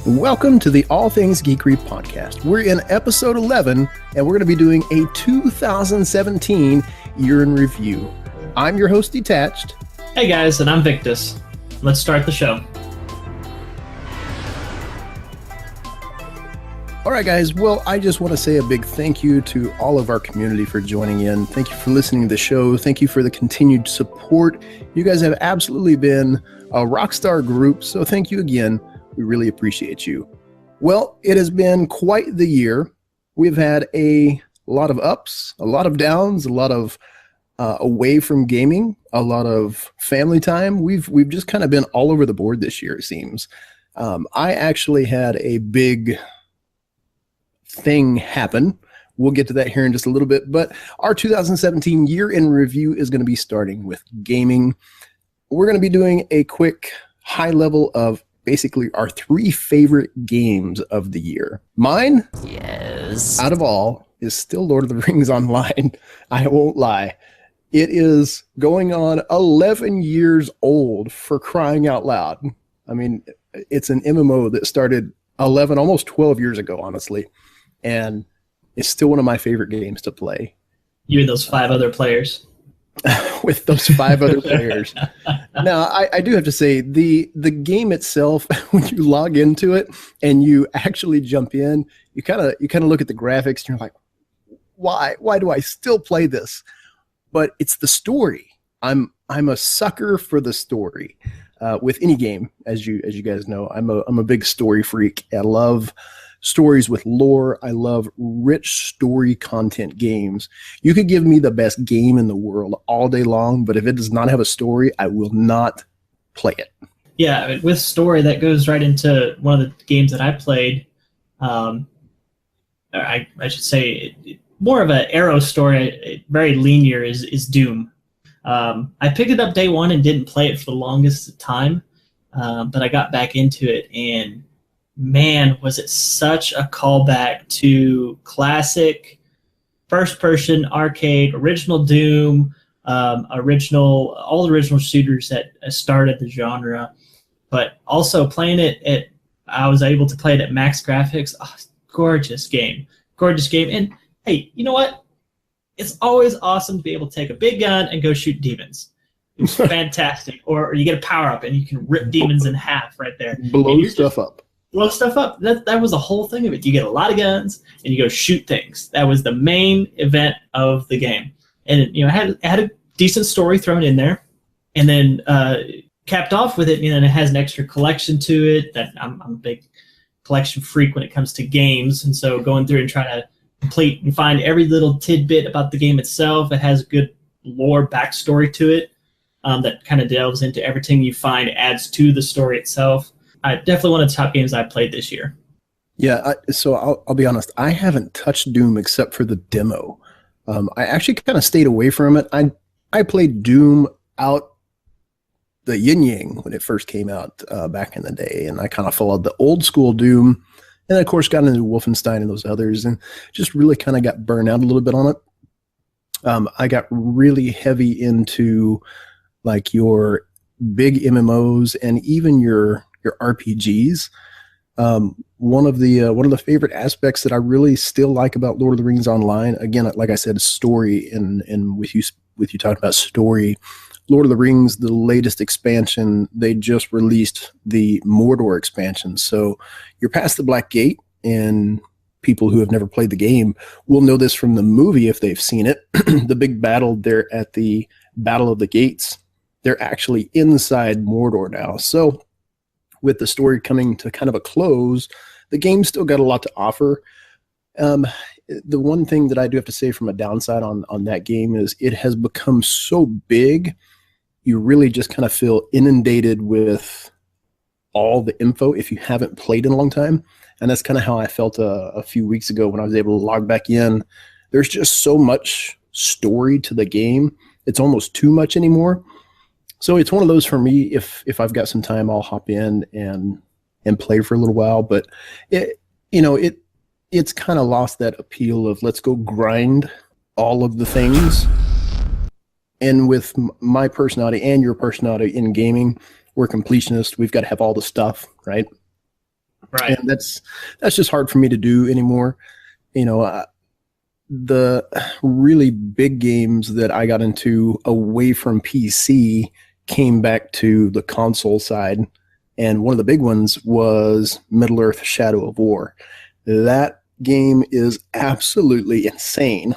Welcome to the All Things Geekery podcast. We're in episode 11, and we're going to be doing a 2017 year in review. I'm your host, Detached. Hey guys, and I'm Victus. Let's start the show. All right, guys. Well, I just want to say a big thank you to all of our community for joining in. Thank you for listening to the show. Thank you for the continued support. You guys have absolutely been a rock star group, so thank you again. We really appreciate you. Well, it has been quite the year. We've had a lot of ups, a lot of downs, a lot of away from gaming, a lot of family time. We've just kind of been all over the board this year, it seems. I actually had a big thing happen. We'll get to that here in just a little bit, but our 2017 year in review is going to be starting with gaming. We're going to be doing a quick high level of basically our three favorite games of the year. Mine, yes, out of all, is still Lord of the Rings Online. I won't lie. It is going on 11 years old, for crying out loud. I mean, it's an MMO that started 11, almost 12 years ago, honestly. And it's still one of my favorite games to play. You and those five other players. With those five other players. Now, I do have to say, the game itself, when you log into it and you actually jump in, you kind of look at the graphics and you're like, why do I still play this? But it's the story. I'm a sucker for the story. With any game, as you guys know, I'm a big story freak. I love stories with lore. I love rich story content games. You could give me the best game in the world all day long, but if it does not have a story, I will not play it. Yeah, I mean, with story, that goes right into one of the games that I played. I should say more of an arrow story, very linear, is Doom. I picked it up day one and didn't play it for the longest time, but I got back into it, and man, was it such a callback to classic first-person arcade, original Doom, all the original shooters that started the genre. But also playing it I was able to play it at max graphics. Oh, gorgeous game. And hey, you know what? It's always awesome to be able to take a big gun and go shoot demons. It's fantastic. Or you get a power-up and you can rip demons in half right there. Blow stuff up. That was the whole thing of it. You get a lot of guns and you go shoot things. That was the main event of the game. And it had a decent story thrown in there, and then capped off with it. And it has an extra collection to it. That I'm a big collection freak when it comes to games, and so going through and trying to complete and find every little tidbit about the game itself. It has a good lore backstory to it that kind of delves into everything you find, adds to the story itself. Definitely one of the top games I played this year. Yeah, so I'll be honest. I haven't touched Doom except for the demo. I actually kind of stayed away from it. I played Doom out the yin-yang when it first came out back in the day, and I kind of followed the old school Doom, and of course got into Wolfenstein and those others, and just really kind of got burned out a little bit on it. I got really heavy into like your big MMOs and even your RPGs. One of the favorite aspects that I really still like about Lord of the Rings Online, again, like I said, story, and with you talking about story, Lord of the Rings, the latest expansion, they just released the Mordor expansion. So you're past the Black Gate, and people who have never played the game will know this from the movie if they've seen it. The big battle there at the Battle of the Gates, they're actually inside Mordor now. So with the story coming to kind of a close, the game still got a lot to offer. The one thing that I do have to say from a downside on that game is it has become so big, you really just kind of feel inundated with all the info if you haven't played in a long time. And that's kind of how I felt a few weeks ago when I was able to log back in. There's just so much story to the game. It's almost too much anymore. So it's one of those for me. If I've got some time, I'll hop in and play for a little while. But it's kind of lost that appeal of let's go grind all of the things. And with my personality and your personality in gaming, we're completionists. We've got to have all the stuff, right? Right. And that's just hard for me to do anymore. You know, the really big games that I got into away from PC came back to the console side. And one of the big ones was Middle-earth: Shadow of War. That game is absolutely insane.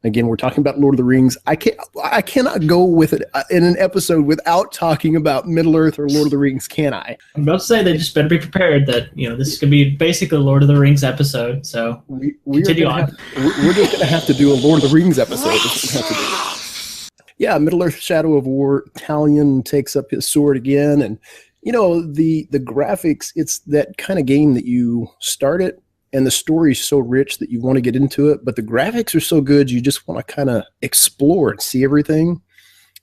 Again, we're talking about Lord of the Rings. I cannot go with it in an episode without talking about Middle-earth or Lord of the Rings, can I? I'm about to say they just better be prepared that, you know, this is going to be basically a Lord of the Rings episode. So continue on. We're just going to have to do a Lord of the Rings episode. Yeah, Middle-earth: Shadow of War. Talion takes up his sword again, and you know the graphics. It's that kind of game that you start it, and the story is so rich that you want to get into it, but the graphics are so good you just want to kind of explore and see everything.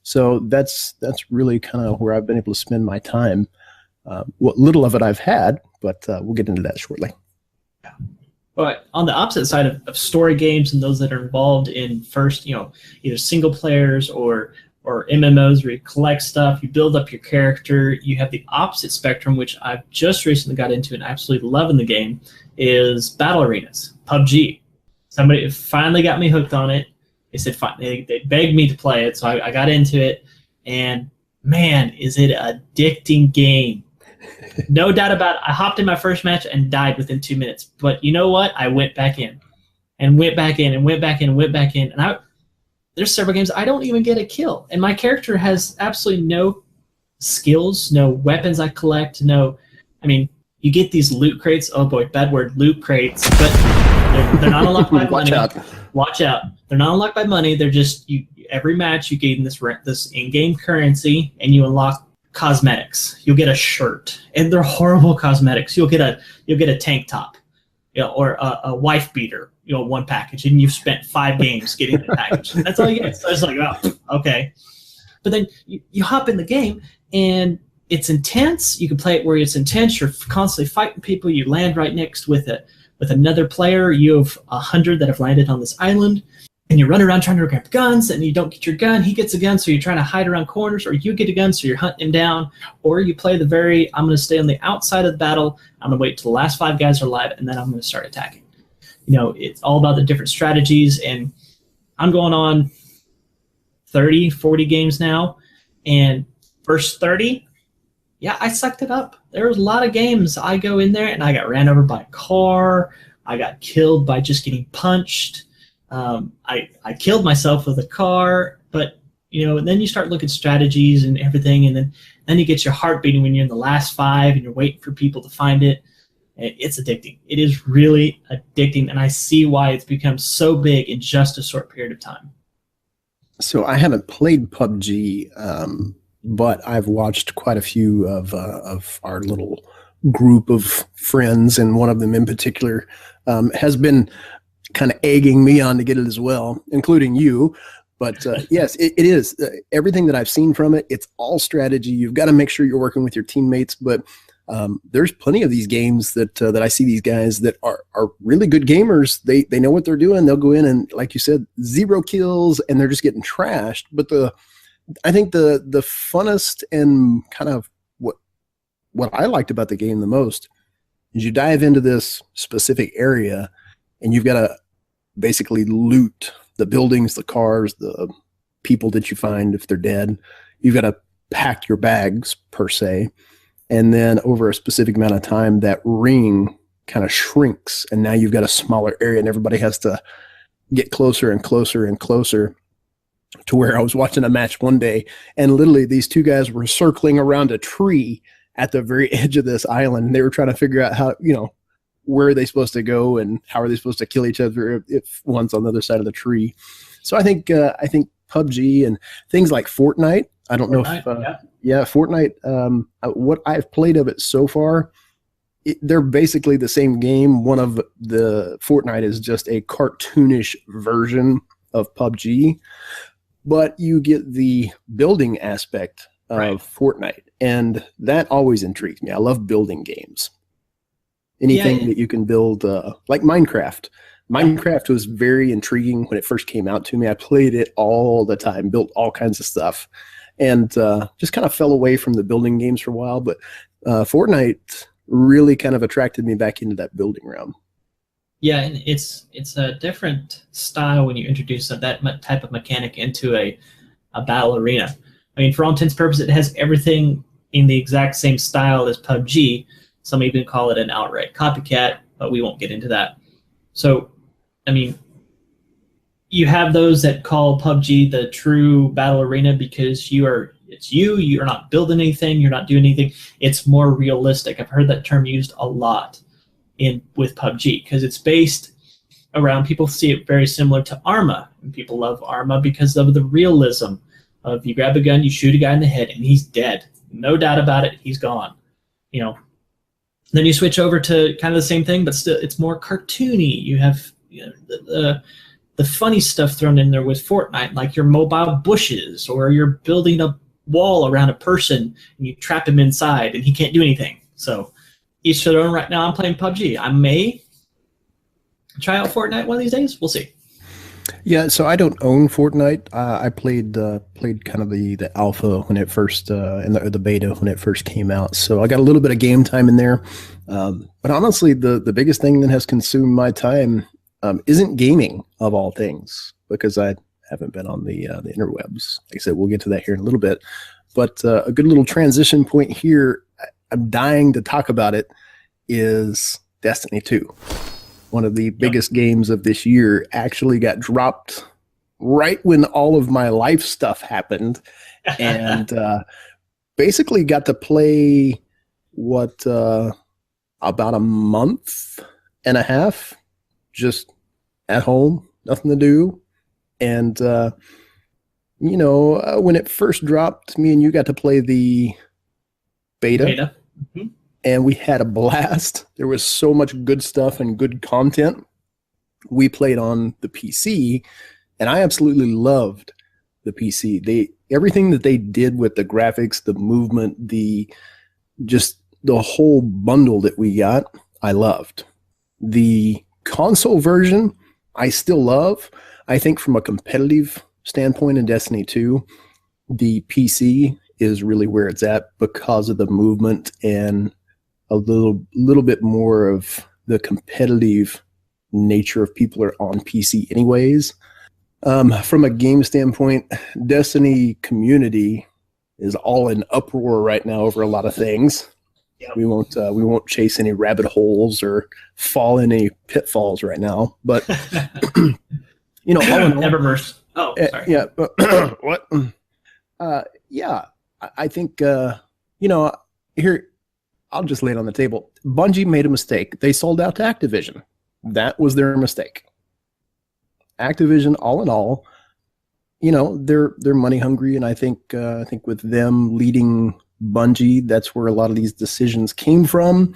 So that's really kind of where I've been able to spend my time. What little of it I've had, but we'll get into that shortly. Yeah. But on the opposite side of story games and those that are involved in first, you know, either single players or MMOs where you collect stuff, you build up your character, you have the opposite spectrum, which I've just recently got into and absolutely loving the game, is battle arenas, PUBG. Somebody finally got me hooked on it. They said they begged me to play it, so I got into it, and man, is it an addicting game. No doubt about it. I hopped in my first match and died within 2 minutes. But you know what? I went back in and went back in and went back in and went back in. And there's several games I don't even get a kill. And my character has absolutely no skills, no weapons I collect, I mean, you get these loot crates. Oh boy, bad word, loot crates. But they're not unlocked by money. Watch out. They're not unlocked by money. They're just, every match you gain this in-game currency and you unlock cosmetics. You'll get a shirt, and they're horrible cosmetics. You'll get a tank top, you know, or a wife beater, you know, one package, and you've spent 5 games getting the package. That's all you get. So it's like, oh, okay. But then you hop in the game, and it's intense. You can play it where it's intense. You're constantly fighting people. You land right next with another player. You have 100 that have landed on this island. And you run around trying to grab guns, and you don't get your gun. He gets a gun, so you're trying to hide around corners, or you get a gun, so you're hunting him down. Or you play I'm going to stay on the outside of the battle. I'm going to wait till the last 5 guys are alive, and then I'm going to start attacking. You know, it's all about the different strategies, and I'm going on 30, 40 games now. And first 30, yeah, I sucked it up. There was a lot of games I go in there, and I got ran over by a car. I got killed by just getting punched. I killed myself with a car, but you know, and then you start looking at strategies and everything, and then you get your heart beating when you're in the last 5 and you're waiting for people to find it. It's addicting. It is really addicting, and I see why it's become so big in just a short period of time. So I haven't played PUBG, but I've watched quite a few of our little group of friends, and one of them in particular has been kind of egging me on to get it as well, including you. But yes, it is. Everything that I've seen from it, it's all strategy. You've got to make sure you're working with your teammates. But there's plenty of these games that I see these guys that are really good gamers. They know what they're doing. They'll go in and, like you said, 0 kills, and they're just getting trashed. But I think the funnest and kind of what I liked about the game the most is you dive into this specific area, and you've got to basically loot the buildings, the cars, the people that you find if they're dead. You've got to pack your bags, per se. And then over a specific amount of time, that ring kind of shrinks, and now you've got a smaller area, and everybody has to get closer and closer and closer, to where I was watching a match one day, and literally these 2 guys were circling around a tree at the very edge of this island, and they were trying to figure out how, you know, where are they supposed to go and how are they supposed to kill each other if one's on the other side of the tree. So I think PUBG and things like Fortnite, I don't know if Fortnite, what I've played of it so far, they're basically the same game. One of the Fortnite is just a cartoonish version of PUBG, but you get the building aspect of Fortnite, and that always intrigues me. I love building games. Anything that you can build, like Minecraft. Minecraft was very intriguing when it first came out to me. I played it all the time, built all kinds of stuff, and just kind of fell away from the building games for a while. But Fortnite really kind of attracted me back into that building realm. Yeah, and it's a different style when you introduce that type of mechanic into a battle arena. I mean, for all intents and purposes, it has everything in the exact same style as PUBG. Some even call it an outright copycat, but we won't get into that. So, I mean, you have those that call PUBG the true battle arena because you're not building anything, you're not doing anything. It's more realistic. I've heard that term used a lot with PUBG because it's based around, people see it very similar to Arma, and people love Arma because of the realism of you grab a gun, you shoot a guy in the head, and he's dead. No doubt about it, he's gone. You know. Then you switch over to kind of the same thing, but still it's more cartoony. You have the funny stuff thrown in there with Fortnite, like your mobile bushes, or you're building a wall around a person and you trap him inside and he can't do anything. So each to their own. Right now I'm playing PUBG. I may try out Fortnite one of these days. We'll see. Yeah, so I don't own Fortnite. I played kind of the alpha when it first and the beta when it first came out. So I got a little bit of game time in there. But honestly, the biggest thing that has consumed my time isn't gaming, of all things, because I haven't been on the interwebs. Like I said, we'll get to that here in a little bit. But a good little transition point here, I'm dying to talk about it, is Destiny 2. One of the biggest games of this year actually got dropped right when all of my life stuff happened, and basically got to play about a month and a half just at home, nothing to do. And when it first dropped, me and you got to play the beta. Mm-hmm. And we had a blast. There was so much good stuff and good content. We played on the PC, and I absolutely loved the PC. Everything that they did with the graphics, the movement, the whole bundle that we got, I loved. The console version, I still love. I think from a competitive standpoint in Destiny 2, the PC is really where it's at because of the movement and a little bit more of the competitive nature of people are on PC anyways. From a game standpoint, Destiny community is all in uproar right now over a lot of things. Yep. We won't chase any rabbit holes or fall in any pitfalls right now. But all in all, Eververse. Oh, sorry. Yeah. What? Yeah. I think here. I'll just lay it on the table. Bungie made a mistake. They sold out to Activision. That was their mistake. Activision, all in all, they're money hungry, and I think with them leading Bungie, that's where a lot of these decisions came from.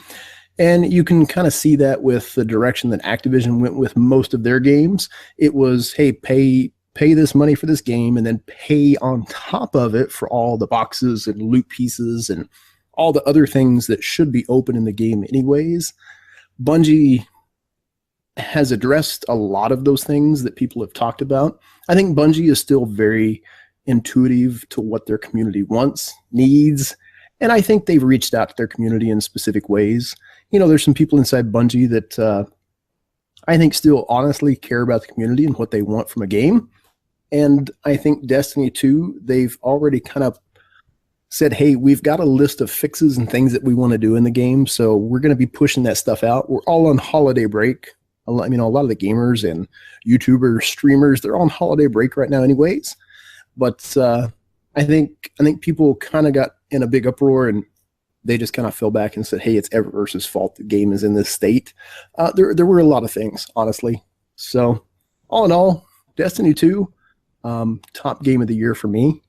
And you can kind of see that with the direction that Activision went with most of their games. It was, hey, pay this money for this game, and then pay on top of it for all the boxes and loot pieces and all the other things that should be open in the game anyways. Bungie has addressed a lot of those things that people have talked about. I think Bungie is still very intuitive to what their community wants, needs, and I think they've reached out to their community in specific ways. There's some people inside Bungie that I think still honestly care about the community and what they want from a game. And I think Destiny 2, they've already kind of said, hey, we've got a list of fixes and things that we want to do in the game, so we're going to be pushing that stuff out. We're all on holiday break. A lot of the gamers and YouTubers, streamers, they're on holiday break right now anyways. But I think people kind of got in a big uproar, and they just kind of fell back and said, hey, it's Eververse's fault the game is in this state. There were a lot of things, honestly. So all in all, Destiny 2, top game of the year for me.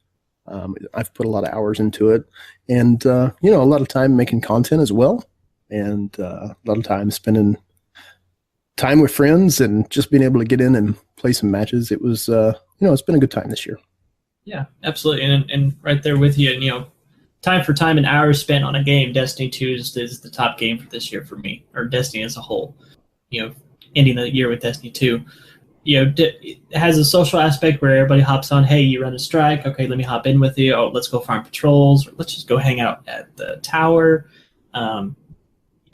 I've put a lot of hours into it, and a lot of time making content as well, and a lot of time spending time with friends and just being able to get in and play some matches. It was it's been a good time this year. Yeah, absolutely, and right there with you. Time for time and hours spent on a game, Destiny 2 is the top game for this year for me, or Destiny as a whole. Ending the year with Destiny 2. It has a social aspect where everybody hops on. Hey, you run a strike. Okay, let me hop in with you. Oh, let's go farm patrols. Or let's just go hang out at the tower.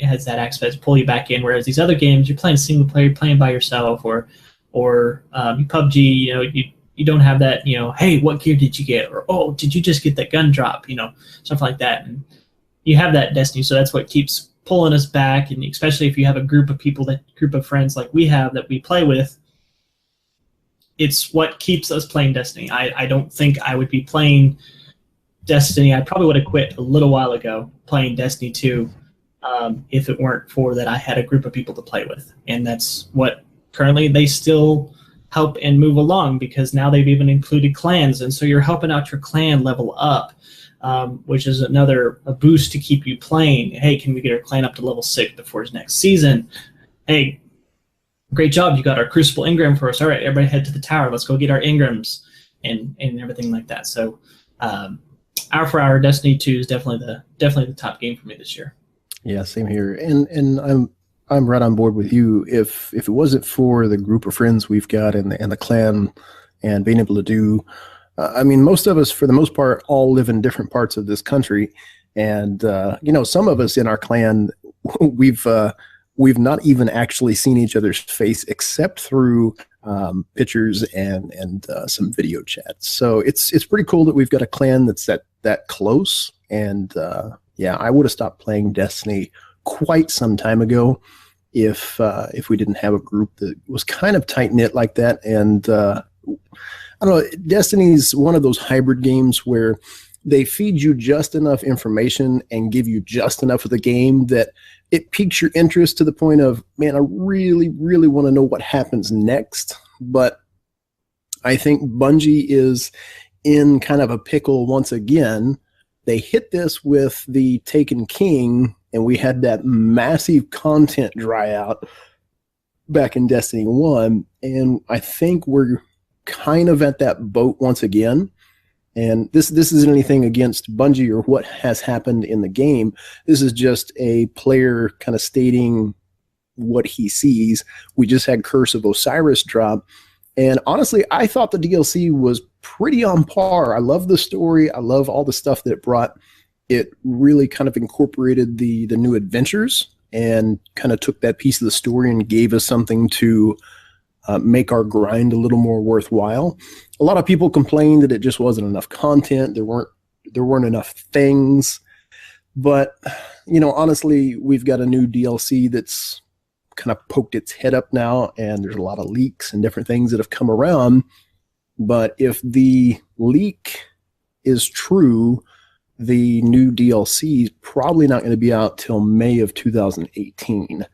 it has that aspect to pull you back in. Whereas these other games, you're playing single player, you're playing by yourself, or PUBG, you don't have that, hey, what gear did you get? Or, oh, did you just get that gun drop? Stuff like that. And you have that Destiny, so that's what keeps pulling us back. And especially if you have a group of friends like we have that we play with, it's what keeps us playing Destiny. I don't think I would be playing Destiny. I probably would have quit a little while ago playing Destiny 2 if it weren't for that I had a group of people to play with. And that's what currently they still help and move along, because now they've even included clans. And so you're helping out your clan level up, which is a boost to keep you playing. Hey, can we get our clan up to level 6 before his next season? Hey, great job. You got our Crucible Ingram for us. All right, everybody head to the tower. Let's go get our Ingrams and everything like that. So hour for hour, Destiny 2 is definitely the top game for me this year. Yeah, same here. And I'm right on board with you. If it wasn't for the group of friends we've got and the clan and being able to do, most of us, for the most part, all live in different parts of this country. And, some of us in our clan, we've not even actually seen each other's face except through pictures and some video chats. So it's pretty cool that we've got a clan that's that close. And I would have stopped playing Destiny quite some time ago if we didn't have a group that was kind of tight knit like that. And I don't know, Destiny's one of those hybrid games where they feed you just enough information and give you just enough of the game that it piques your interest to the point of, man, I really, really want to know what happens next. But I think Bungie is in kind of a pickle once again. They hit this with the Taken King, and we had that massive content dry out back in Destiny 1, and I think we're kind of at that boat once again. And this isn't anything against Bungie or what has happened in the game. This is just a player kind of stating what he sees. We just had Curse of Osiris drop, and honestly, I thought the DLC was pretty on par. I love the story. I love all the stuff that it brought. It really kind of incorporated the new adventures and kind of took that piece of the story and gave us something to make our grind a little more worthwhile. A lot of people complained that it just wasn't enough content. There weren't enough things. But, honestly, we've got a new DLC that's kind of poked its head up now, and there's a lot of leaks and different things that have come around. But if the leak is true, the new DLC is probably not going to be out till May of 2018.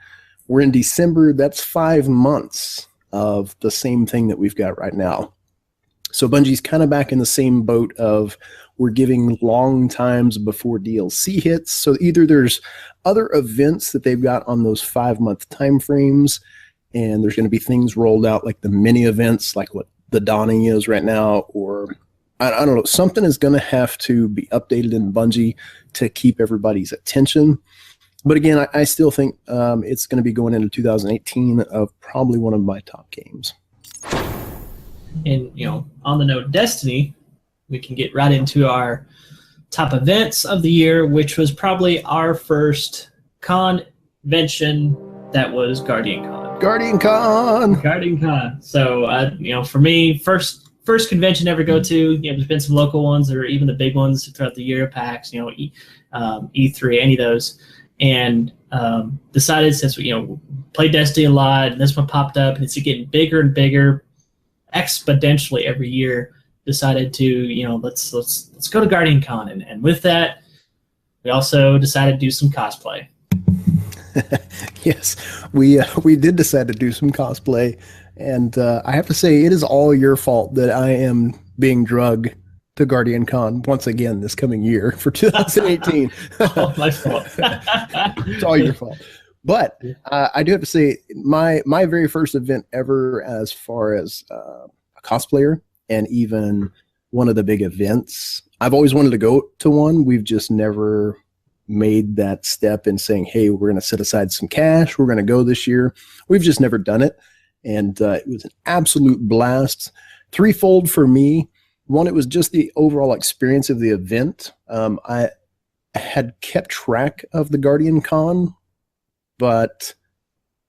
We're in December. That's 5 months of the same thing that we've got right now. So Bungie's kind of back in the same boat of we're giving long times before DLC hits. So either there's other events that they've got on those 5-month time frames, and there's going to be things rolled out like the mini events, like what the Dawning is right now, or I don't know, something is going to have to be updated in Bungie to keep everybody's attention. But again, I still think it's going to be going into 2018 of probably one of my top games. And, on the note of Destiny, we can get right into our top events of the year, which was probably our first convention that was Guardian Con. Guardian Con! So, for me, first convention I ever go to, there's been some local ones or even the big ones throughout the year, PAX, E3, any of those. And decided, since we played Destiny a lot, and this one popped up, and it's getting bigger and bigger exponentially every year. Decided to let's go to Guardian Con, and with that, we also decided to do some cosplay. Yes, we did decide to do some cosplay, and I have to say it is all your fault that I am being drugged to Guardian Con once again this coming year for 2018. Oh, my fault. It's all your fault. But I do have to say my very first event ever as far as a cosplayer and even one of the big events, I've always wanted to go to one. We've just never made that step in saying, hey, we're going to set aside some cash. We're going to go this year. We've just never done it. And it was an absolute blast. Threefold for me. One, it was just the overall experience of the event. I had kept track of the Guardian Con but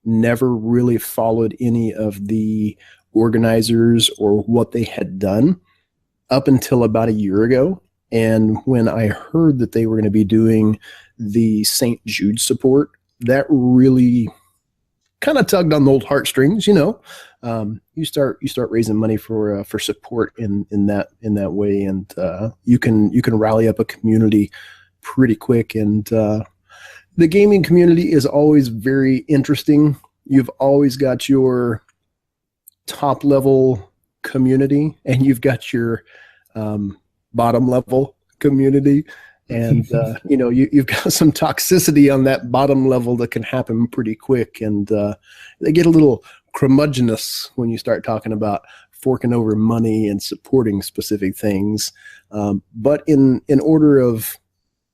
never really followed any of the organizers or what they had done up until about a year ago. And when I heard that they were going to be doing the St. Jude support, that really kind of tugged on the old heartstrings. You start raising money for support in that way, and you can rally up a community pretty quick. And the gaming community is always very interesting. You've always got your top level community, and you've got your bottom level community, and you've got some toxicity on that bottom level that can happen pretty quick, and they get a little curmudgeonous when you start talking about forking over money and supporting specific things. But in order of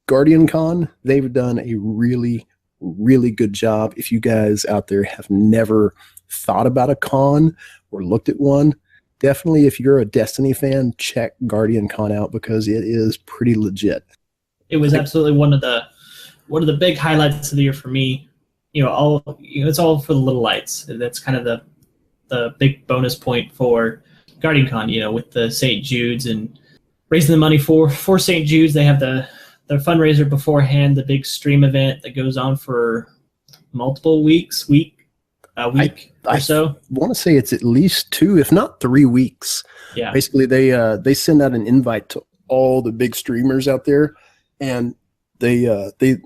Guardian Con, they've done a really, really good job. If you guys out there have never thought about a con or looked at one, definitely, if you're a Destiny fan, check Guardian Con out, because it is pretty legit. It was absolutely one of the big highlights of the year for me. It's all for the little lights. That's kind of the big bonus point for Guardian Con. With the St. Jude's and raising the money for St. Jude's, they have their fundraiser beforehand, the big stream event that goes on for multiple weeks, a week or so. I want to say it's at least 2, if not 3 weeks. Yeah. Basically, they send out an invite to all the big streamers out there, and they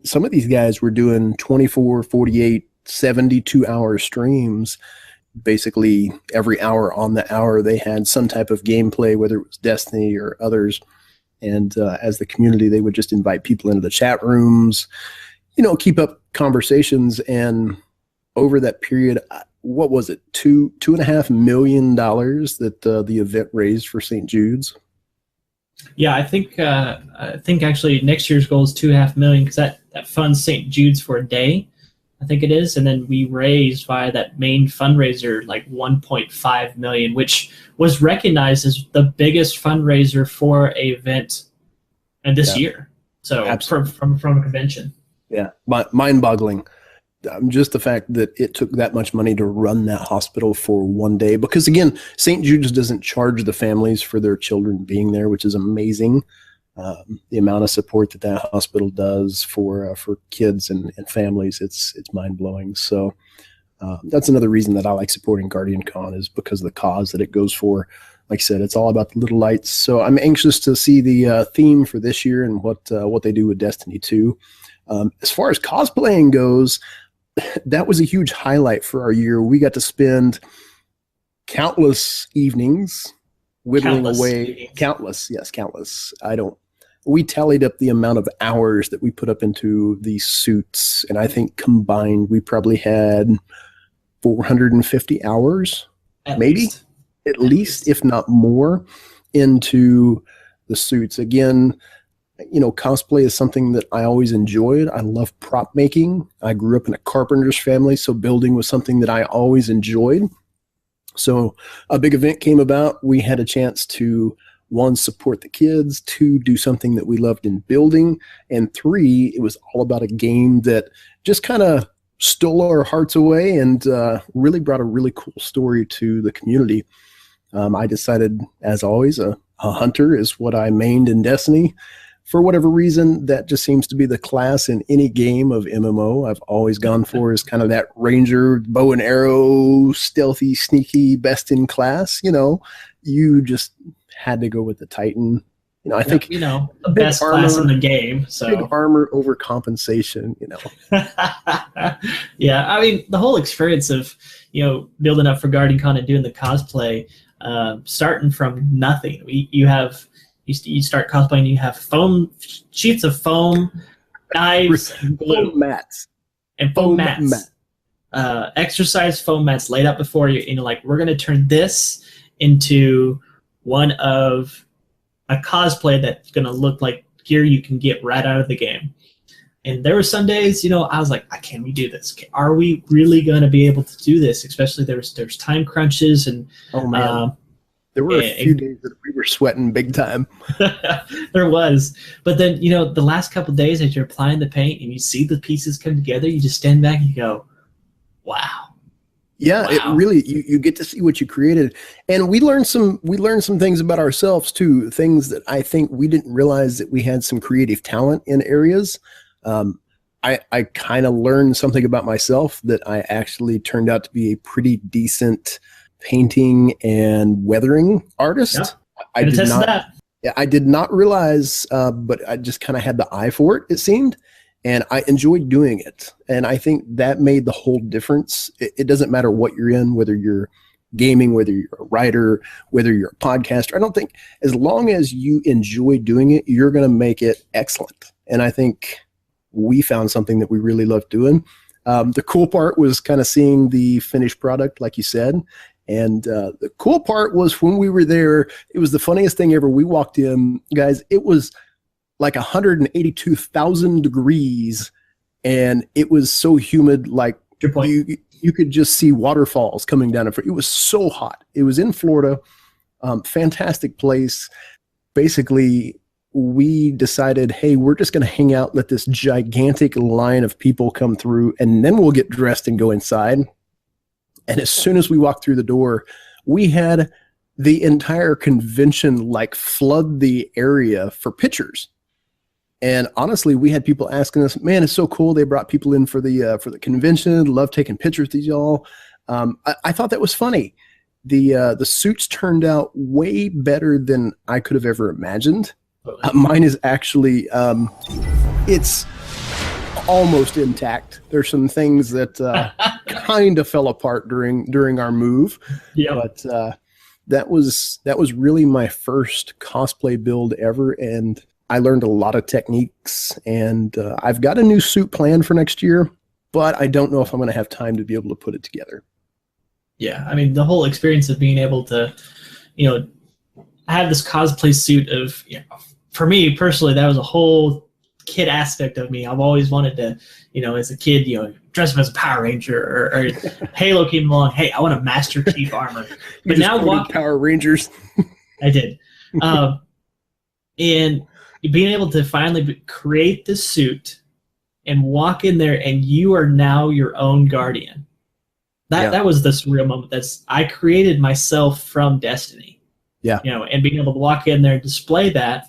some of these guys were doing 24, 48, 72-hour streams. Basically, every hour on the hour, they had some type of gameplay, whether it was Destiny or others. And as the community, they would just invite people into the chat rooms, keep up conversations. And over that period, what was it, $2.5 million that the event raised for St. Jude's? Yeah, I think actually next year's goal is $2.5 million, because that funds St. Jude's for a day, I think it is, and then we raised via that main fundraiser like $1.5 million, which was recognized as the biggest fundraiser for a event and this year. So from a convention. Yeah, mind-boggling. Just the fact that it took that much money to run that hospital for one day, because again, St. Jude's doesn't charge the families for their children being there, which is amazing. The amount of support that hospital does for kids and families, it's mind-blowing. So that's another reason that I like supporting Guardian Con, is because of the cause that it goes for. Like I said, it's all about the little lights. So I'm anxious to see the theme for this year and what they do with Destiny 2. As far as cosplaying goes, that was a huge highlight for our year. We got to spend countless evenings whittling away. Countless. We tallied up the amount of hours that we put up into these suits, and I think combined we probably had 450 hours, at least, if not more, into the suits. Again, cosplay is something that I always enjoyed. I love prop making. I grew up in a carpenter's family, so building was something that I always enjoyed. So a big event came about. We had a chance to, 1, support the kids, 2, do something that we loved in building, and 3, it was all about a game that just kind of stole our hearts away and really brought a really cool story to the community. I decided, as always, a hunter is what I mained in Destiny. For whatever reason, that just seems to be the class in any game of MMO. I've always gone for is kind of that ranger, bow and arrow, stealthy, sneaky, best in class. You just had to go with the Titan. I think the best class in the game. So big armor over compensation. Yeah, I mean the whole experience of building up for Guardian Con and doing the cosplay, starting from nothing. You start cosplaying, you have sheets of foam, knives, and glue. Foam mats. And foam mats. Exercise foam mats laid out before you. We're going to turn this into one of a cosplay that's going to look like gear you can get right out of the game. And there were some days, I was like, can we do this? Are we really going to be able to do this? Especially there's time crunches and There were a few days that we were sweating big time. There was. But then, you know, the last couple of days as you're applying the paint and you see the pieces come together, you just stand back and you go, wow. Yeah, wow. It really, you get to see what you created. And we learned some things about ourselves too, things that I think we didn't realize that we had some creative talent in areas. I kind of learned something about myself that I actually turned out to be a pretty decent painting and weathering artist. Yep. I did not. Yeah, I did not realize, but I just kind of had the eye for it seemed, and I enjoyed doing it. And I think that made the whole difference. It doesn't matter what you're in, whether you're gaming, whether you're a writer, whether you're a podcaster. I don't think, as long as you enjoy doing it, you're going to make it excellent. And I think we found something that we really loved doing. The cool part was kind of seeing the finished product, like you said. And the cool part was when we were there, it was the funniest thing ever. We walked in, guys, it was like 182,000 degrees, and it was so humid, like you could just see waterfalls coming down. It was so hot. It was in Florida, fantastic place. Basically, we decided, hey, we're just going to hang out, let this gigantic line of people come through, and then we'll get dressed and go inside. And as soon as we walked through the door, we had the entire convention like flood the area for pictures. And honestly, we had people asking us, man, it's so cool. They brought people in for the convention. Love taking pictures with y'all. I thought that was funny. The suits turned out way better than I could have ever imagined. Mine is actually, it's almost intact. There's some things that kind of fell apart during our move. Yeah. But that was really my first cosplay build ever, and I learned a lot of techniques. And I've got a new suit planned for next year, but I don't know if I'm going to have time to be able to put it together. Yeah, I mean, the whole experience of being able to, you know, have this cosplay suit of, you know, for me personally, that was a whole kid aspect of me. I've always wanted to, you know, as a kid, you know, dress up as a Power Ranger, or Halo came along. Hey, I want a Master Chief armor. But now Power Rangers. I did. And being able to finally create this suit and walk in there, and you are now your own guardian. That was the surreal moment. I created myself from Destiny. Yeah. You know, and being able to walk in there and display that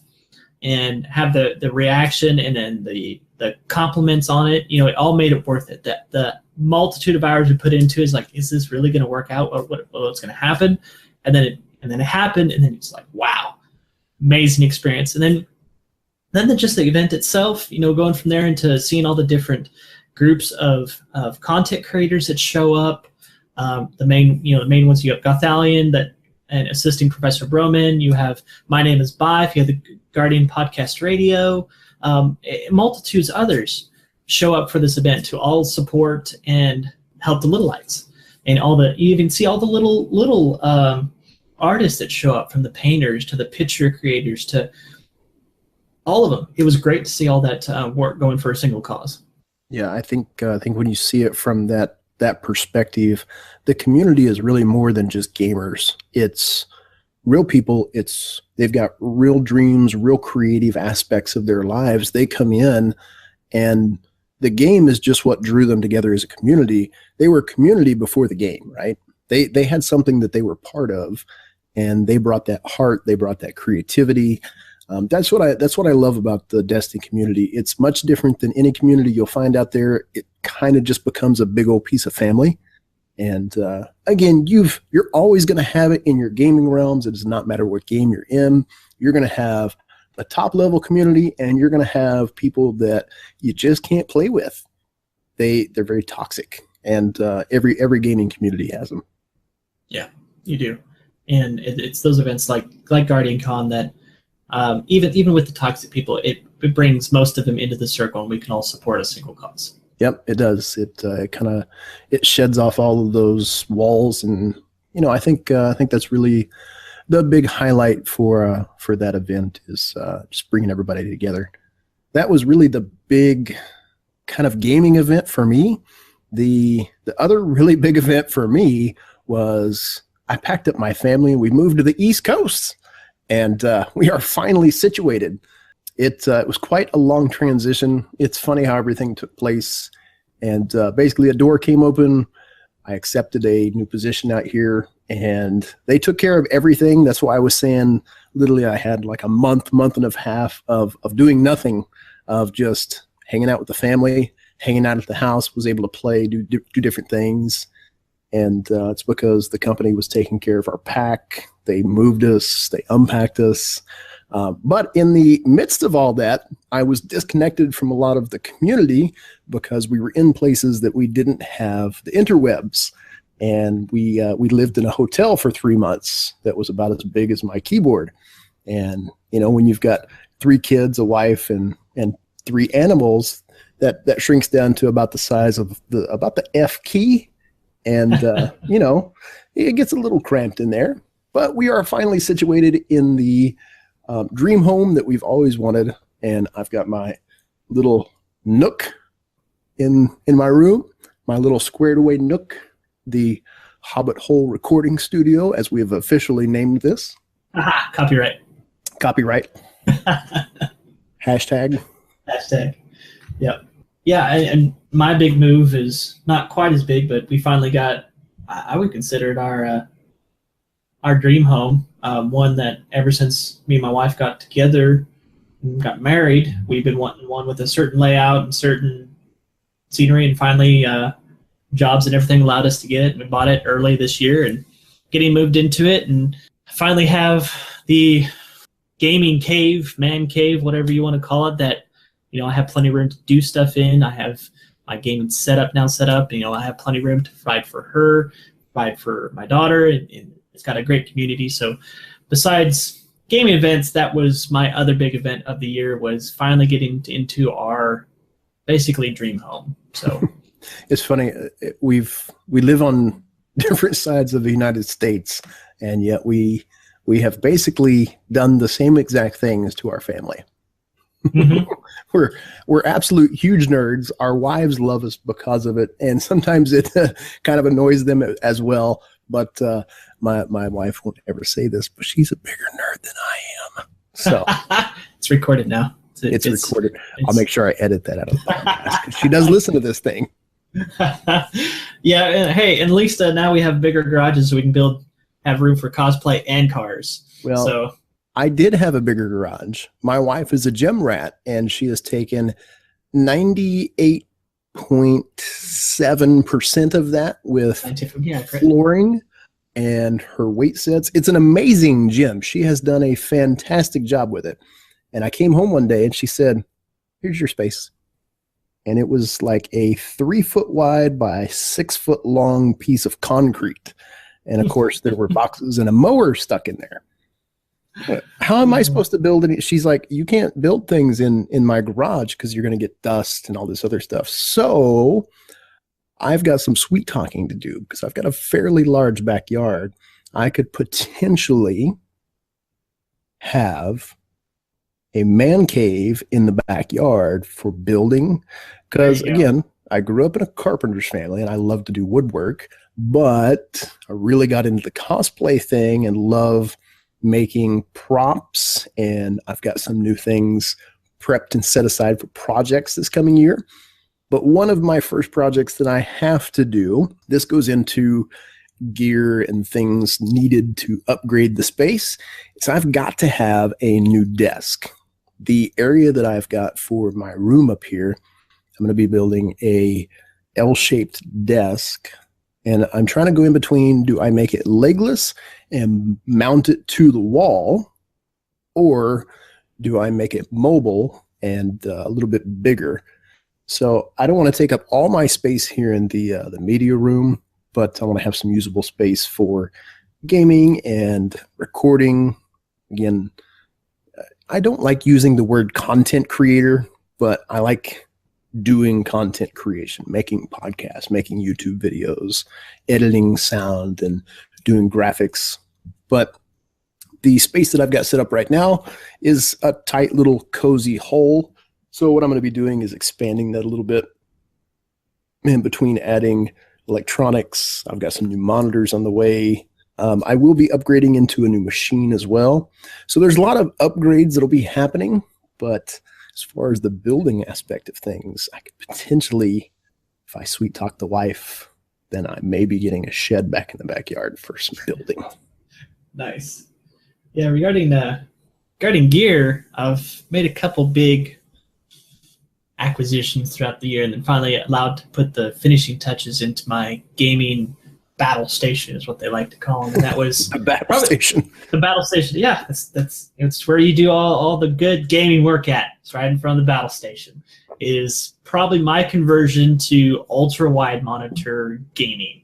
and have the reaction and then the compliments on it, you know, it all made it worth it. That the multitude of hours we put into it is like, is this really going to work out? What's going to happen? And then it happened, and then it's like, wow, amazing experience. And then just the event itself, you know, going from there into seeing all the different groups of content creators that show up. The main ones, you have Gothalion and assisting Professor Broman. You have My Name is Bife. You have the Guardian Podcast Radio. Multitudes others show up for this event to all support and help the Little Lights. And you even see all the little artists that show up, from the painters to the picture creators to all of them. It was great to see all that work going for a single cause. Yeah, I think when you see it from that perspective, the community is really more than just gamers. It's real people. They've got real dreams, real creative aspects of their lives. They come in, and the game is just what drew them together as a community. They were a community before the game, right? They had something that they were part of, and they brought that heart. They brought that creativity. That's what I love about the Destiny community. It's much different than any community you'll find out there. It kind of just becomes a big old piece of family. And again, you're always going to have it in your gaming realms. It does not matter what game you're in. You're going to have a top level community, and you're going to have people that you just can't play with. They're very toxic, and every gaming community has them. Yeah, you do. And it's those events like Guardian Con that even with the toxic people, it brings most of them into the circle, and we can all support a single cause. Yep, it does. It sheds off all of those walls, and you know, I think that's really the big highlight for that event is just bringing everybody together. That was really the big kind of gaming event for me. The other really big event for me was I packed up my family and we moved to the East Coast, and we are finally situated. It was quite a long transition. It's funny how everything took place. And basically a door came open. I accepted a new position out here, and they took care of everything. That's why I was saying literally I had like a month and a half of doing nothing, of just hanging out with the family, hanging out at the house, was able to play, do different things. And it's because the company was taking care of our pack. They moved us, they unpacked us. But in the midst of all that, I was disconnected from a lot of the community because we were in places that we didn't have the interwebs. And we lived in a hotel for 3 months that was about as big as my keyboard. And, you know, when you've got 3 kids, a wife, and 3 animals, that shrinks down to about the size of about the F key. And, you know, it gets a little cramped in there. But we are finally situated in the dream home that we've always wanted. And I've got my little nook in my room, my little squared away nook, the Hobbit Hole recording studio, as we have officially named this. Aha, copyright. Copyright. Hashtag. Yep. Yeah, and my big move is not quite as big, but we finally got, I would consider it our dream home, one that ever since me and my wife got together and got married, we've been wanting one with a certain layout and certain scenery, and finally jobs and everything allowed us to get it. We bought it early this year and getting moved into it, and finally have the gaming cave, man cave, whatever you want to call it, that, you know, I have plenty of room to do stuff in. I have my gaming setup now set up. You know, I have plenty of room to provide for her, provide for my daughter, and it's got a great community. So besides gaming events, that was my other big event of the year, was finally getting into our basically dream home. So it's funny. We live on different sides of the United States, and yet we have basically done the same exact things to our family. Mm-hmm. We're absolute huge nerds. Our wives love us because of it, and sometimes it kind of annoys them as well. But my wife won't ever say this, but she's a bigger nerd than I am. So it's recorded now. It's recorded. I'll make sure I edit that out of the podcast. She does listen to this thing. Yeah. And, hey, at least now we have bigger garages, so we can have room for cosplay and cars. Well, so I did have a bigger garage. My wife is a gym rat, and she has taken 98.7% of that with flooring and her weight sets. It's an amazing gym. She has done a fantastic job with it. And I came home one day and she said, "Here's your space." And it was like a 3 foot wide by 6 foot long piece of concrete. And of course there were boxes and a mower stuck in there. How am I supposed to build it? She's like, "You can't build things in my garage because you're going to get dust and all this other stuff." So I've got some sweet talking to do because I've got a fairly large backyard. I could potentially have a man cave in the backyard for building. Because again, I grew up in a carpenter's family and I love to do woodwork, but I really got into the cosplay thing and love making props, and I've got some new things prepped and set aside for projects this coming year. But one of my first projects that I have to do, this goes into gear and things needed to upgrade the space, is I've got to have a new desk. The area that I've got for my room up here, I'm going to be building a L-shaped desk. And I'm trying to go in between, do I make it legless and mount it to the wall, or do I make it mobile and a little bit bigger? So I don't want to take up all my space here in the media room, but I want to have some usable space for gaming and recording. Again, I don't like using the word content creator, but I like doing content creation, making podcasts, making YouTube videos, editing sound, and doing graphics. But the space that I've got set up right now is a tight little cozy hole. So what I'm going to be doing is expanding that a little bit. In between adding electronics, I've got some new monitors on the way. I will be upgrading into a new machine as well. So there's a lot of upgrades that'll be happening, but as far as the building aspect of things, I could potentially, if I sweet talk the wife, then I may be getting a shed back in the backyard for some building. Nice. Yeah, regarding gear, I've made a couple big acquisitions throughout the year, and then finally allowed to put the finishing touches into my gaming battle station, is what they like to call them. And that was a battle station. The battle station. Yeah, it's where you do all the good gaming work at. It's right in front of the battle station. It is probably my conversion to ultra wide monitor gaming.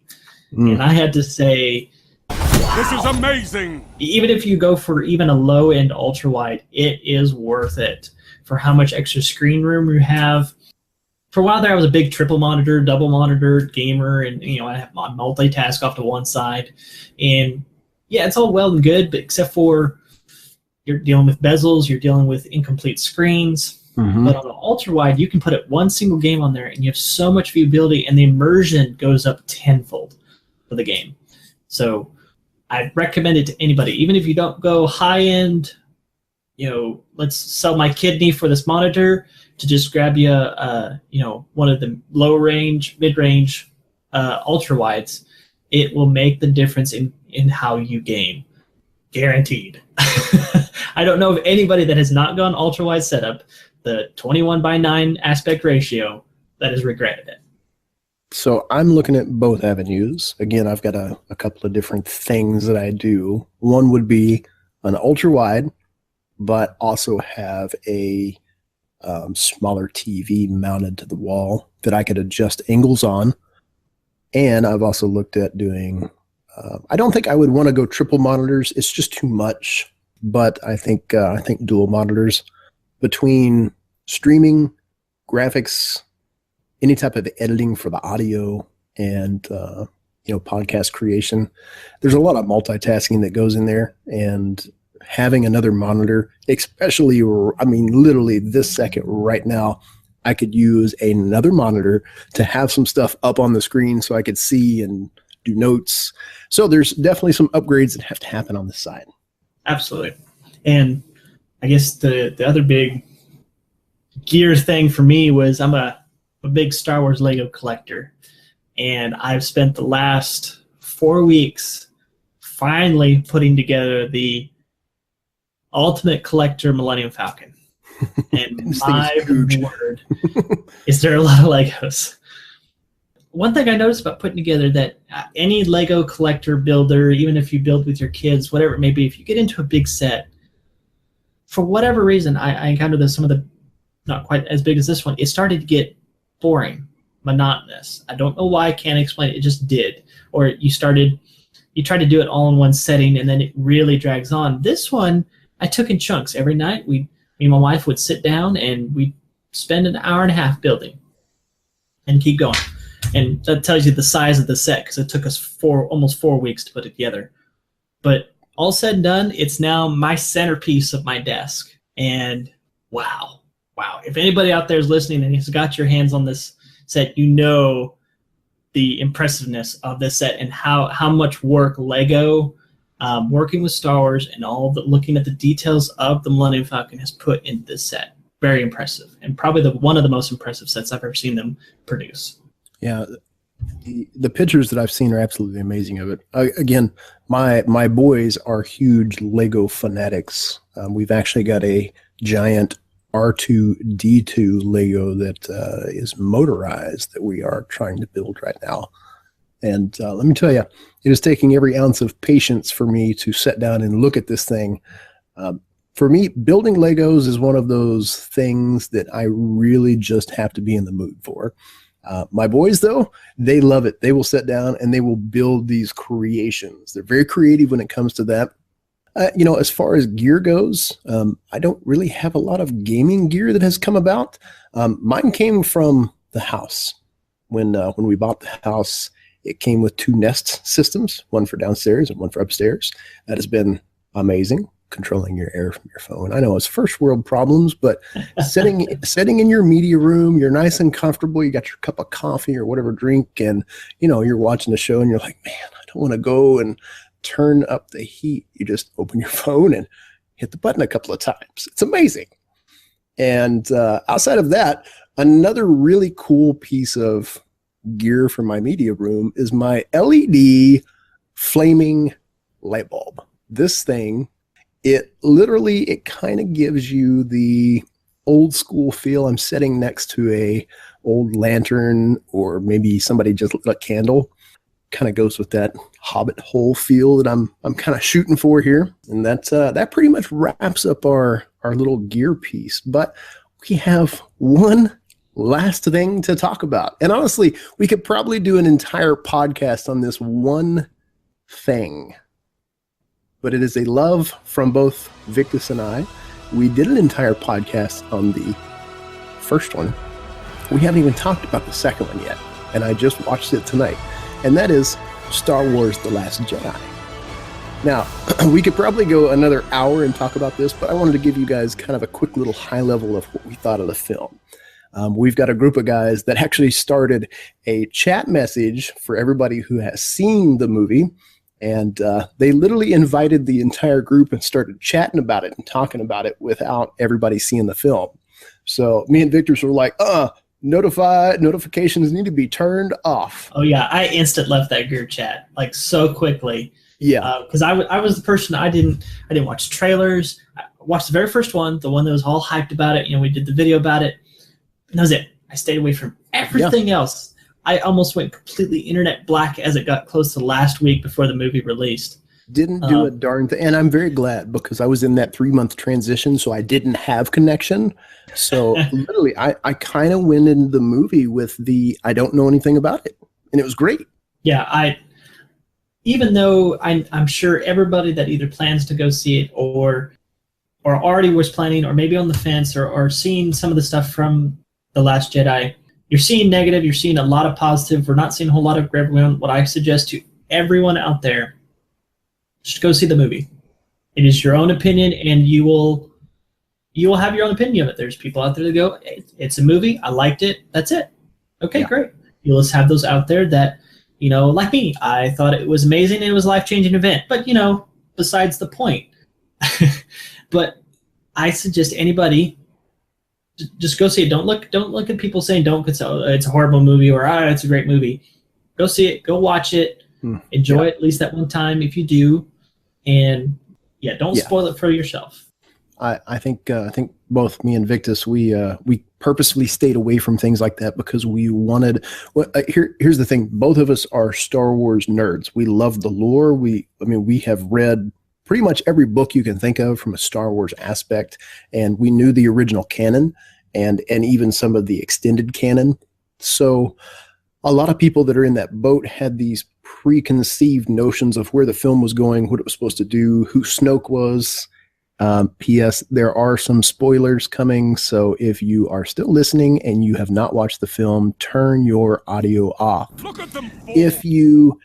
And I had to say, wow, this is amazing. Even if you go for even a low end ultra wide, it is worth it for how much extra screen room you have. For a while there, I was a big triple monitor, double monitor gamer, and I have my multitask off to one side. And yeah, it's all well and good, but except for you're dealing with bezels, you're dealing with incomplete screens. Mm-hmm. But on the ultra wide, you can put it one single game on there, and you have so much viewability, and the immersion goes up tenfold for the game. So I recommend it to anybody, even if you don't go high end. Let's sell my kidney for this monitor, to just grab you one of the low range, mid range, ultra wides. It will make the difference in how you game, guaranteed. I don't know of anybody that has not gone ultra wide setup, the 21:9 aspect ratio, that has regretted it. So I'm looking at both avenues. Again, I've got a couple of different things that I do. One would be an ultra wide, but also have a smaller TV mounted to the wall that I could adjust angles on. And I've also looked at doing, I don't think I would want to go triple monitors. It's just too much. But I think dual monitors, between streaming, graphics, any type of editing for the audio, and podcast creation, there's a lot of multitasking that goes in there. And having another monitor, especially, literally this second right now, I could use another monitor to have some stuff up on the screen so I could see and do notes. So there's definitely some upgrades that have to happen on this side. Absolutely. And I guess the other big gear thing for me was I'm a big Star Wars Lego collector. And I've spent the last 4 weeks finally putting together the Ultimate Collector Millennium Falcon. And my word, is there a lot of Legos. One thing I noticed about putting together that any Lego collector builder, even if you build with your kids, whatever it may be, if you get into a big set, for whatever reason, I encountered some of the, not quite as big as this one, it started to get boring, monotonous. I don't know why, I can't explain it. It just did. Or you try to do it all in one setting, and then it really drags on. This one, I took in chunks. Every night, me and my wife would sit down, and we'd spend an hour and a half building and keep going. And that tells you the size of the set, because it took us almost 4 weeks to put it together. But all said and done, it's now my centerpiece of my desk. And wow. If anybody out there is listening and has got your hands on this set, you know the impressiveness of this set and how much work Lego, working with Star Wars and looking at the details of the Millennium Falcon has put in this set. Very impressive, and probably one of the most impressive sets I've ever seen them produce. Yeah, the pictures that I've seen are absolutely amazing of it. Again, my boys are huge Lego fanatics. We've actually got a giant R2-D2 Lego that is motorized that we are trying to build right now. And let me tell you, it is taking every ounce of patience for me to sit down and look at this thing. For me, building Legos is one of those things that I really just have to be in the mood for. My boys, though, they love it. They will sit down and they will build these creations. They're very creative when it comes to that. As far as gear goes, I don't really have a lot of gaming gear that has come about. Mine came from the house. When we bought the house, it came with 2 Nest systems, one for downstairs and one for upstairs. That has been amazing, controlling your air from your phone. I know it's first world problems, but sitting in your media room, you're nice and comfortable. You got your cup of coffee or whatever drink, and you're watching the show, and you're like, man, I don't want to go and turn up the heat. You just open your phone and hit the button a couple of times. It's amazing. And outside of that, another really cool piece of gear for my media room is my LED flaming light bulb. This thing, it kind of gives you the old school feel. I'm sitting next to a old lantern, or maybe somebody just lit a candle. Kind of goes with that Hobbit hole feel that I'm kind of shooting for here. And that pretty much wraps up our little gear piece. But we have one last thing to talk about. And honestly, we could probably do an entire podcast on this one thing. But it is a love from both Victus and I. We did an entire podcast on the first one. We haven't even talked about the second one yet. And I just watched it tonight. And that is Star Wars: The Last Jedi. Now, we could probably go another hour and talk about this, but I wanted to give you guys kind of a quick little high level of what we thought of the film. We've got a group of guys that actually started a chat message for everybody who has seen the movie. And they literally invited the entire group and started chatting about it and talking about it without everybody seeing the film. So me and Victor were like, notifications need to be turned off. Oh yeah, I instant left that group chat like so quickly. Yeah, because I was the person. I didn't watch trailers. I watched the very first one, the one that was all hyped about it. We did the video about it, and that was it. I stayed away from everything else. I almost went completely internet black as it got close to last week before the movie released. Didn't do a darn thing. And I'm very glad, because I was in that 3-month transition, so I didn't have connection. So literally, I kind of went into the movie with I don't know anything about it. And it was great. Yeah, even though I'm sure everybody that either plans to go see it or already was planning, or maybe on the fence, or seeing some of the stuff from The Last Jedi, you're seeing negative, you're seeing a lot of positive. We're not seeing a whole lot of everyone. What I suggest to everyone out there, just go see the movie. It is your own opinion, and you will have your own opinion of it. There's people out there that go, it's a movie, I liked it, that's it. Okay, great. You'll just have those out there that, like me, I thought it was amazing and it was a life-changing event. But, besides the point. But I suggest anybody, just go see it. Don't look at people saying it's a horrible movie, or it's a great movie. Go see it. Go watch it. Enjoy it at least that one time if you do, and don't spoil it for yourself. I think both me and Victus, we purposefully stayed away from things like that because we wanted. Well, here's the thing: both of us are Star Wars nerds. We love the lore. We have read pretty much every book you can think of from a Star Wars aspect, and we knew the original canon and even some of the extended canon. So a lot of people that are in that boat had these preconceived notions of where the film was going, what it was supposed to do, who Snoke was. P.S. There are some spoilers coming, so if you are still listening and you have not watched the film, turn your audio off. Look at them. If you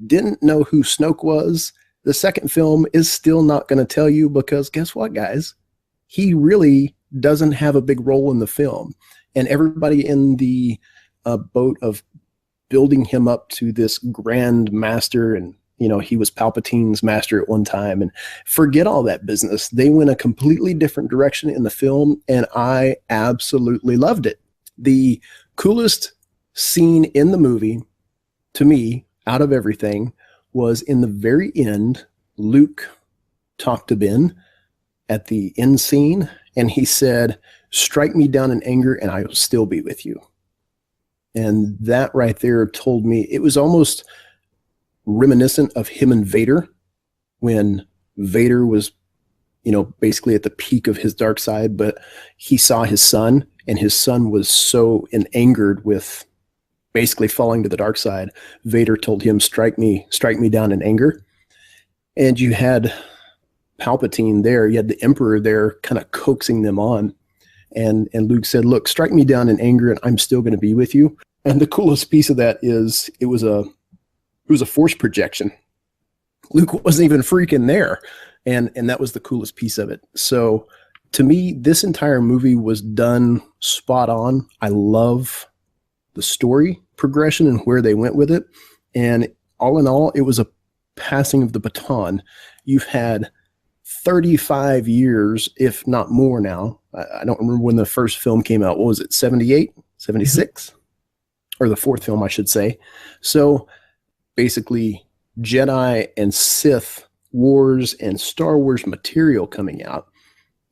didn't know who Snoke was, the second film is still not going to tell you, because guess what, guys? He really doesn't have a big role in the film. And everybody in the boat of building him up to this grand master, and he was Palpatine's master at one time, and forget all that business. They went a completely different direction in the film, and I absolutely loved it. The coolest scene in the movie, to me, out of everything, was in the very end. Luke talked to Ben at the end scene, and he said, "Strike me down in anger and I will still be with you." And that right there told me, it was almost reminiscent of him and Vader, when Vader was, basically at the peak of his dark side, but he saw his son, and his son was so angered with basically falling to the dark side. Vader told him, strike me down in anger. And you had Palpatine there, you had the Emperor there kind of coaxing them on. And Luke said, "Look, strike me down in anger and I'm still going to be with you." And the coolest piece of that is it was a force projection. Luke wasn't even freaking there. And that was the coolest piece of it. So to me, this entire movie was done spot on. I love the story progression and where they went with it. And all in all, it was a passing of the baton. You've had 35 years, if not more now. I don't remember when the first film came out. What was it, 78, 76? Or the fourth film, I should say. So basically, Jedi and Sith Wars and Star Wars material coming out.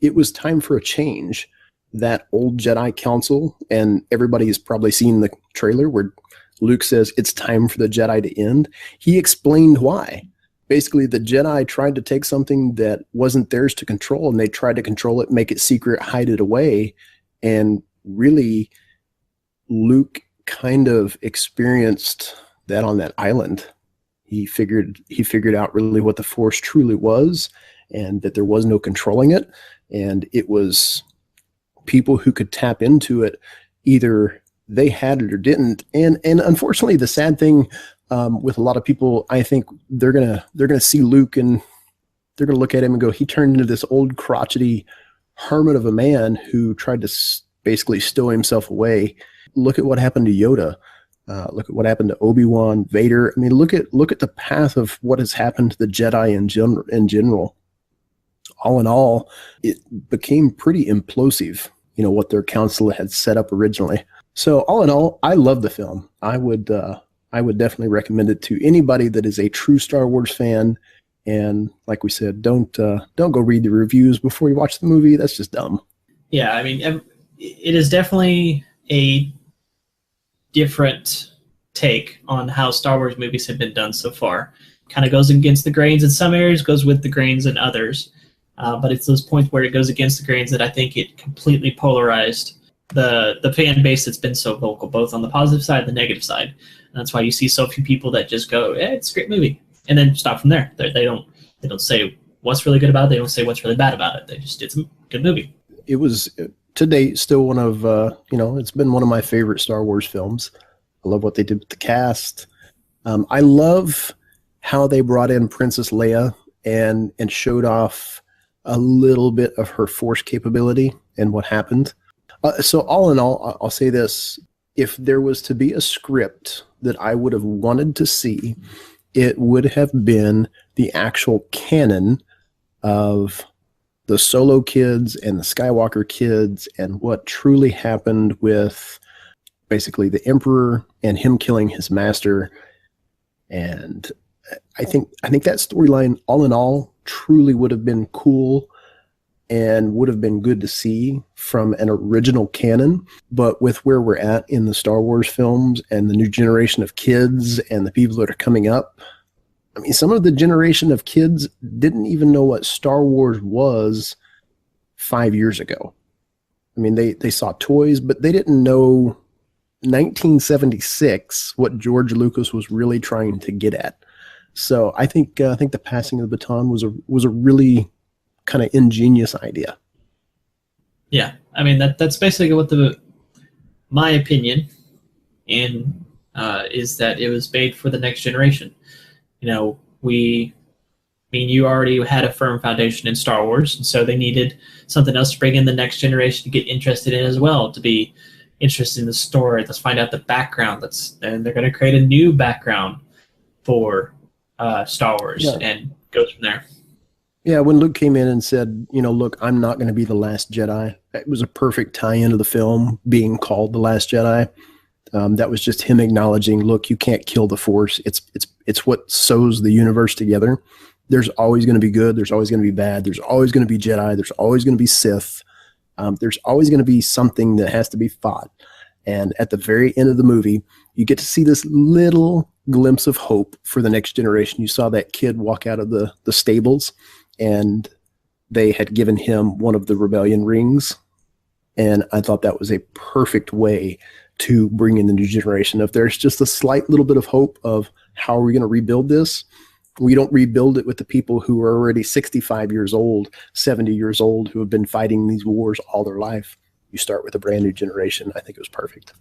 It was time for a change. That old Jedi Council, and everybody's probably seen the trailer where Luke says it's time for the Jedi to end. He explained why. Basically, the Jedi tried to take something that wasn't theirs to control, and they tried to control it, make it secret, hide it away. And really, Luke kind of experienced that on that island. He figured out really what the Force truly was, and that there was no controlling it, and it was people who could tap into it. Either they had it or didn't. And unfortunately, the sad thing with a lot of people, I think they're gonna see Luke and they're gonna look at him and go, he turned into this old crotchety hermit of a man who tried to basically stow himself away. Look at what happened to Yoda. Look at what happened to Obi-Wan, Vader. I mean, look at the path of what has happened to the Jedi in general. All in all, it became pretty implosive, what their council had set up originally. So all in all, I love the film. I would definitely recommend it to anybody that is a true Star Wars fan. And like we said, don't go read the reviews before you watch the movie. That's just dumb. Yeah, I mean, it is definitely a different take on how Star Wars movies have been done so far. Kind of goes against the grains in some areas, goes with the grains in others. But it's those points where it goes against the grains that I think it completely polarized the fan base that's been so vocal, both on the positive side and the negative side. And that's why you see so few people that just go, "Yeah, it's a great movie," and then stop from there. They don't say what's really good about it. They don't say what's really bad about it. They just, it's a good movie. It was, to date, still one of, it's been one of my favorite Star Wars films. I love what they did with the cast. I love how they brought in Princess Leia and showed off a little bit of her Force capability and what happened. So all in all, I'll say this. If there was to be a script that I would have wanted to see, it would have been the actual canon of the Solo kids and the Skywalker kids and what truly happened with basically the Emperor and him killing his master. And I think that storyline, all in all, truly would have been cool and would have been good to see from an original canon. But with where we're at in the Star Wars films and the new generation of kids and the people that are coming up, I mean, some of the generation of kids didn't even know what Star Wars was 5 years ago. I mean, they saw toys, but they didn't know 1976 what George Lucas was really trying to get at. So I think the passing of the baton was a really kind of ingenious idea. Yeah, I mean that's basically what my opinion is that it was made for the next generation. You already had a firm foundation in Star Wars, and so they needed something else to bring in the next generation to get interested in as well, to be interested in the story. Let's find out the background. And they're going to create a new background for Star Wars, and goes from there. Yeah, when Luke came in and said, look, I'm not going to be the last Jedi, it was a perfect tie-in to the film being called The Last Jedi. That was just him acknowledging, look, you can't kill the Force. It's what sews the universe together. There's always going to be good. There's always going to be bad. There's always going to be Jedi. There's always going to be Sith. There's always going to be something that has to be fought. And at the very end of the movie, you get to see this little glimpse of hope for the next generation. You saw that kid walk out of the stables, and they had given him one of the rebellion rings. And I thought that was a perfect way to bring in the new generation. If there's just a slight little bit of hope of how are we going to rebuild this, we don't rebuild it with the people who are already 65 years old, 70 years old, who have been fighting these wars all their life. You start with a brand new generation. I think it was perfect.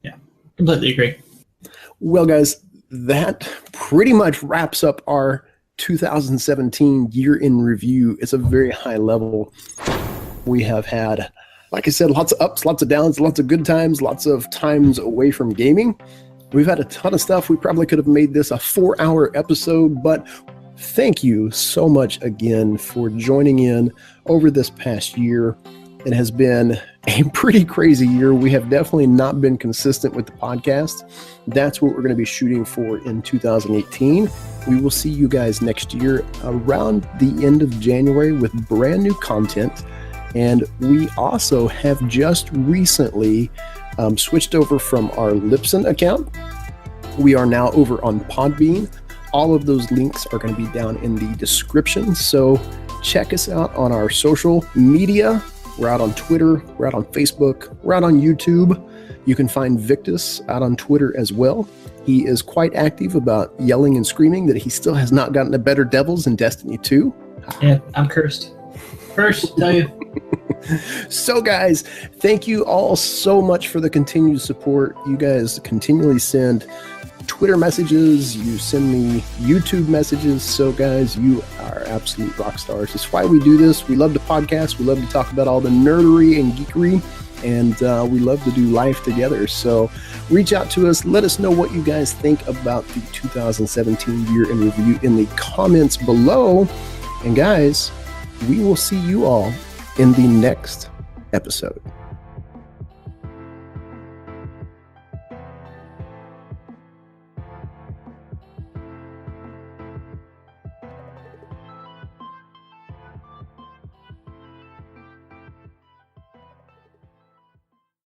Yeah, completely agree. Well, guys, that pretty much wraps up our 2017 year in review. It's a very high level. We have had, like I said, lots of ups, lots of downs, lots of good times, lots of times away from gaming. We've had a ton of stuff. We probably could have made this a 4-hour episode, but thank you so much again for joining in over this past year. It has been a pretty crazy year. We have definitely not been consistent with the podcast. That's what we're going to be shooting for in 2018. We will see you guys next year around the end of January with brand new content. And we also have just recently switched over from our Libsyn account. We are now over on Podbean. All of those links are going to be down in the description. So check us out on our social media. We're out on Twitter. We're out on Facebook. We're out on YouTube. You can find Victus out on Twitter as well. He is quite active about yelling and screaming that he still has not gotten the better devils in Destiny 2. Yeah, I'm cursed. Cursed, tell you. So guys, thank you all so much for the continued support. You guys continually send Twitter messages, you send me YouTube messages. So guys, you are absolute rock stars. It's why we do this. We love to podcast. We love to talk about all the nerdery and geekery, and we love to do life together. So reach out to us. Let us know what you guys think about the 2017 year in review in the comments below. And guys, we will see you all in the next episode.